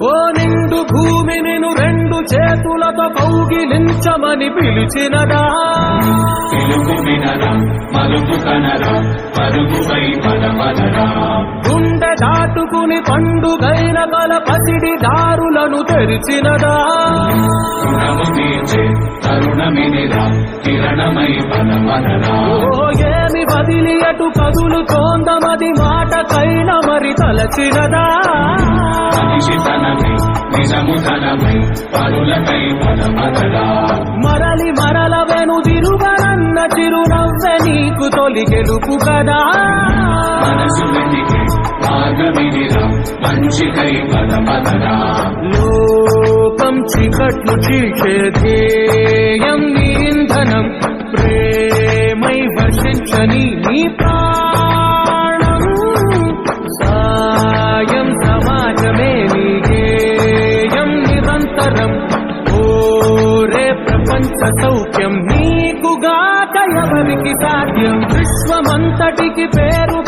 ఓ నిండు భూమి నిన్ను రెండు చేతులతో కౌగిలించమని పిలిచినదా పిలుపు వినరా మలుపు కనరా పరుగుపై పదమదరా గుండె దాటుకుని పండుగైన కల పసిడి దారులను తెరిచినదా రుణము తీర్చే తరుణమినిరా కిరణమై పదమదరా ఓ ఏమి వదిలి అటు కదులుతోందమది మాటకైన మరి తలచినదా మనిషి తనమై నిజము తనమై పరులకై పదమదరా మరలి మరల వెనుదిరుగనన్న చిరునవ్వె నీకు తొలి గెలుపు కదా మనసు వెతికే మార్గమినిరా మంచికై పదమదరా లోకం చీకట్లు చీల్చే ధ్యేయం నీ ఇంధనం ప్రేమై వర్షించని నీ ప్రాణం సాయం సమాజమే నీ గేయం నిరంతరం ఓరే ప్రపంచ సౌఖ్యం నీకుగాక ఎవరికి సాధ్యం విశ్వమంతటికి పేరు